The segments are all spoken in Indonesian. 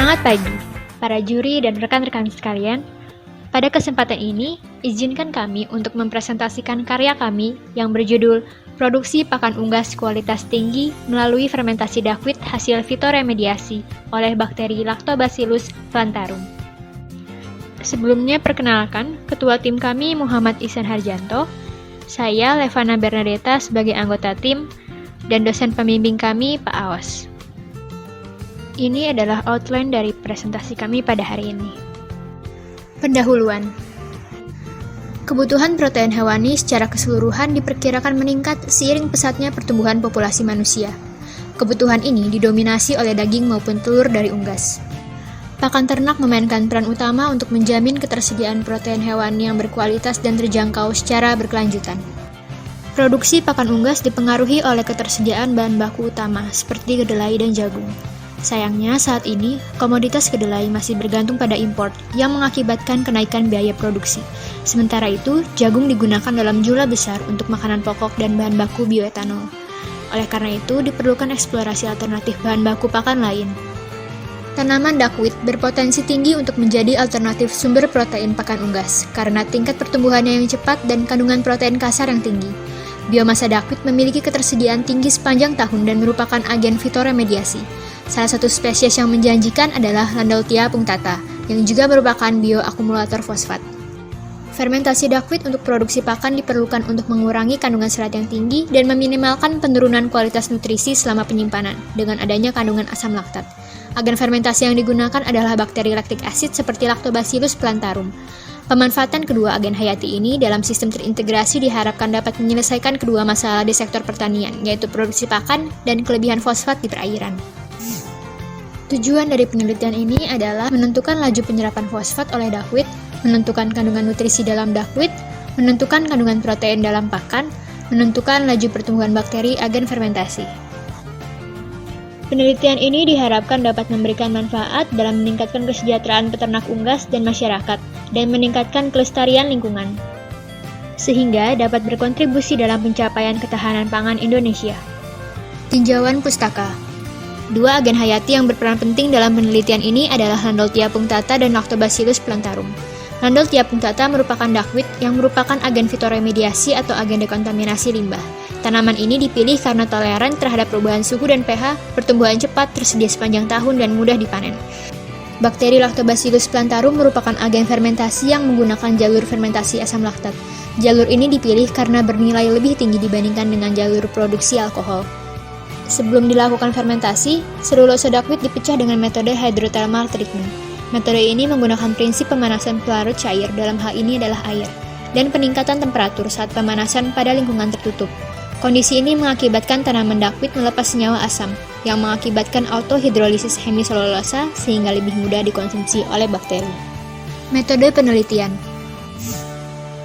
Selamat pagi, para juri dan rekan-rekan sekalian. Pada kesempatan ini, izinkan kami untuk mempresentasikan karya kami yang berjudul Produksi Pakan Unggas Kualitas Tinggi melalui Fermentasi Duckweed Hasil Fitoremediasi oleh Bakteri Lactobacillus plantarum. Sebelumnya perkenalkan, Ketua Tim kami Muhammad Ihsan Harjanto, saya Levana Bernadetta sebagai anggota tim, dan dosen pembimbing kami Pak Awas. Ini adalah outline dari presentasi kami pada hari ini. Pendahuluan. Kebutuhan protein hewani secara keseluruhan diperkirakan meningkat seiring pesatnya pertumbuhan populasi manusia. Kebutuhan ini didominasi oleh daging maupun telur dari unggas. Pakan ternak memainkan peran utama untuk menjamin ketersediaan protein hewani yang berkualitas dan terjangkau secara berkelanjutan. Produksi pakan unggas dipengaruhi oleh ketersediaan bahan baku utama seperti kedelai dan jagung. Sayangnya, saat ini, komoditas kedelai masih bergantung pada impor yang mengakibatkan kenaikan biaya produksi. Sementara itu, jagung digunakan dalam jumlah besar untuk makanan pokok dan bahan baku bioetanol. Oleh karena itu, diperlukan eksplorasi alternatif bahan baku pakan lain. Tanaman duckweed berpotensi tinggi untuk menjadi alternatif sumber protein pakan unggas, karena tingkat pertumbuhannya yang cepat dan kandungan protein kasar yang tinggi. Biomasa duckweed memiliki ketersediaan tinggi sepanjang tahun dan merupakan agen fitoremediasi. Salah satu spesies yang menjanjikan adalah Landauthia punctata, yang juga merupakan bioakumulator fosfat. Fermentasi duckweed untuk produksi pakan diperlukan untuk mengurangi kandungan serat yang tinggi dan meminimalkan penurunan kualitas nutrisi selama penyimpanan dengan adanya kandungan asam laktat. Agen fermentasi yang digunakan adalah bakteri lactic acid seperti Lactobacillus plantarum. Pemanfaatan kedua agen hayati ini dalam sistem terintegrasi diharapkan dapat menyelesaikan kedua masalah di sektor pertanian, yaitu produksi pakan dan kelebihan fosfat di perairan. Tujuan dari penelitian ini adalah menentukan laju penyerapan fosfat oleh duckweed, menentukan kandungan nutrisi dalam duckweed, menentukan kandungan protein dalam pakan, menentukan laju pertumbuhan bakteri agen fermentasi. Penelitian ini diharapkan dapat memberikan manfaat dalam meningkatkan kesejahteraan peternak unggas dan masyarakat, dan meningkatkan kelestarian lingkungan, sehingga dapat berkontribusi dalam pencapaian ketahanan pangan Indonesia. Tinjauan pustaka. Dua agen hayati yang berperan penting dalam penelitian ini adalah Landauthia punctata dan Lactobacillus plantarum. Landauthia punctata merupakan duckweed yang merupakan agen fitoremediasi atau agen dekontaminasi limbah. Tanaman ini dipilih karena toleran terhadap perubahan suhu dan pH, pertumbuhan cepat, tersedia sepanjang tahun, dan mudah dipanen. Bakteri Lactobacillus plantarum merupakan agen fermentasi yang menggunakan jalur fermentasi asam laktat. Jalur ini dipilih karena bernilai lebih tinggi dibandingkan dengan jalur produksi alkohol. Sebelum dilakukan fermentasi, selulosa duckweed dipecah dengan metode hydrothermal treatment. Metode ini menggunakan prinsip pemanasan pelarut cair, dalam hal ini adalah air, dan peningkatan temperatur saat pemanasan pada lingkungan tertutup. Kondisi ini mengakibatkan tanaman duckweed melepas senyawa asam, yang mengakibatkan autohidrolisis hemiselulosa sehingga lebih mudah dikonsumsi oleh bakteri. Metode penelitian.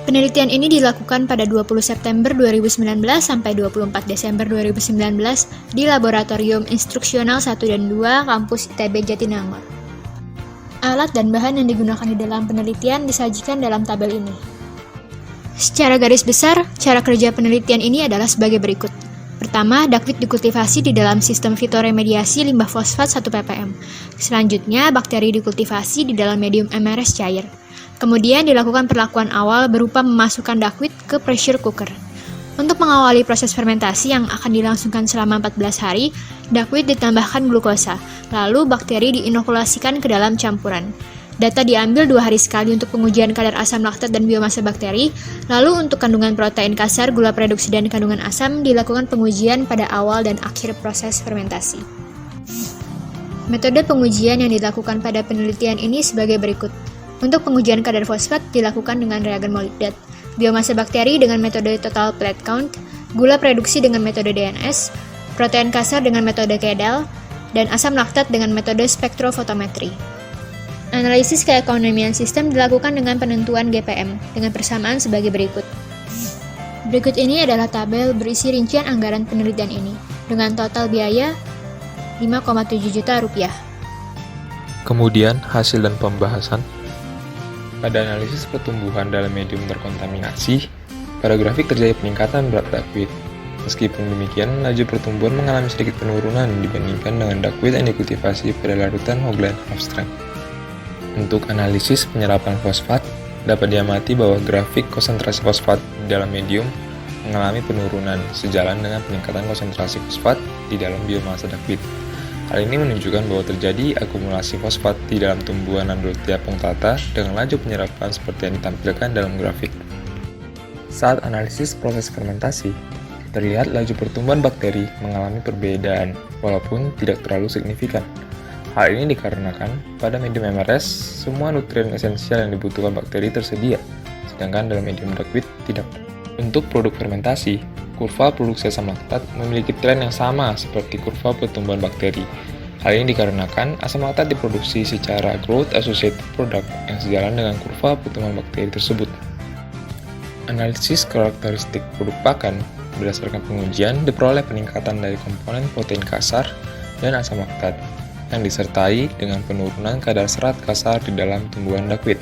Penelitian ini dilakukan pada 20 September 2019 sampai 24 Desember 2019 di Laboratorium Instruksional 1 dan 2 Kampus ITB Jatinangor. Alat dan bahan yang digunakan di dalam penelitian disajikan dalam tabel ini. Secara garis besar, cara kerja penelitian ini adalah sebagai berikut. Pertama, duckweed dikultivasi di dalam sistem fitoremediasi limbah fosfat 1 ppm. Selanjutnya, bakteri dikultivasi di dalam medium MRS cair. Kemudian dilakukan perlakuan awal berupa memasukkan duckweed ke pressure cooker. Untuk mengawali proses fermentasi yang akan dilangsungkan selama 14 hari, duckweed ditambahkan glukosa, lalu bakteri diinokulasikan ke dalam campuran. Data diambil 2 hari sekali untuk pengujian kadar asam laktat dan biomasa bakteri, lalu untuk kandungan protein kasar, gula reduksi, dan kandungan asam dilakukan pengujian pada awal dan akhir proses fermentasi. Metode pengujian yang dilakukan pada penelitian ini sebagai berikut. Untuk pengujian kadar fosfat dilakukan dengan reagen molybdat, biomasa bakteri dengan metode total plate count, gula reduksi dengan metode DNS, protein kasar dengan metode Kedal, dan asam laktat dengan metode spektrofotometri. Analisis keekonomian sistem dilakukan dengan penentuan GPM dengan persamaan sebagai berikut. Berikut ini adalah tabel berisi rincian anggaran penelitian ini dengan total biaya Rp5,7 juta. Kemudian hasil dan pembahasan. Pada analisis pertumbuhan dalam medium terkontaminasi, pada grafik terjadi peningkatan berat duckweed. Meskipun demikian, laju pertumbuhan mengalami sedikit penurunan dibandingkan dengan duckweed yang dikultivasi pada larutan Hoagland Half-Strength. Untuk analisis penyerapan fosfat, dapat diamati bahwa grafik konsentrasi fosfat di dalam medium mengalami penurunan sejalan dengan peningkatan konsentrasi fosfat di dalam biomasa duckweed. Hal ini menunjukkan bahwa terjadi akumulasi fosfat di dalam tumbuhan Nandrolthia punctata dengan laju penyerapan seperti yang ditampilkan dalam grafik. Saat analisis proses fermentasi, terlihat laju pertumbuhan bakteri mengalami perbedaan, walaupun tidak terlalu signifikan. Hal ini dikarenakan pada medium MRS, semua nutrien esensial yang dibutuhkan bakteri tersedia, sedangkan dalam medium duckweed tidak. Untuk produk fermentasi, kurva produksi asam laktat memiliki tren yang sama seperti kurva pertumbuhan bakteri. Hal ini dikarenakan asam laktat diproduksi secara growth associated product yang sejalan dengan kurva pertumbuhan bakteri tersebut. Analisis karakteristik produk pakan berdasarkan pengujian diperoleh peningkatan dari komponen protein kasar dan asam laktat yang disertai dengan penurunan kadar serat kasar di dalam tumbuhan duckweed.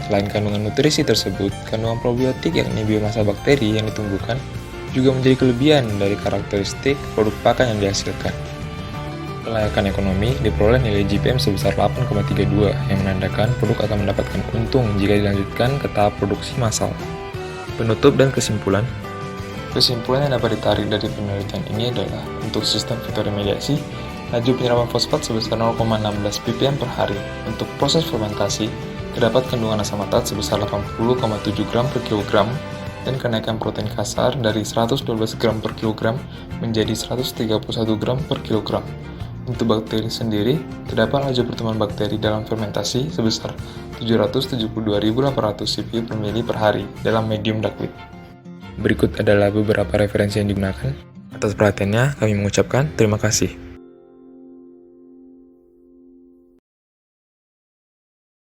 Selain kandungan nutrisi tersebut, kandungan probiotik yakni biomasa bakteri yang ditumbuhkan juga menjadi kelebihan dari karakteristik produk pakan yang dihasilkan. Kelayakan ekonomi diperoleh nilai GPM sebesar 8,32 yang menandakan produk akan mendapatkan untung jika dilanjutkan ke tahap produksi massal. Penutup dan kesimpulan. Kesimpulan yang dapat ditarik dari penelitian ini adalah untuk sistem fitoremediasi, laju penyerapan fosfat sebesar 0,16 ppm per hari. Untuk proses fermentasi, terdapat kandungan asam laktat sebesar 80,7 gram per kilogram dan kenaikan protein kasar dari 112 gram per kilogram menjadi 131 gram per kilogram. Untuk bakteri sendiri, terdapat laju pertumbuhan bakteri dalam fermentasi sebesar 772.800 CPU per mili per hari dalam medium duckweed. Berikut adalah beberapa referensi yang digunakan. Atas perhatiannya, kami mengucapkan terima kasih.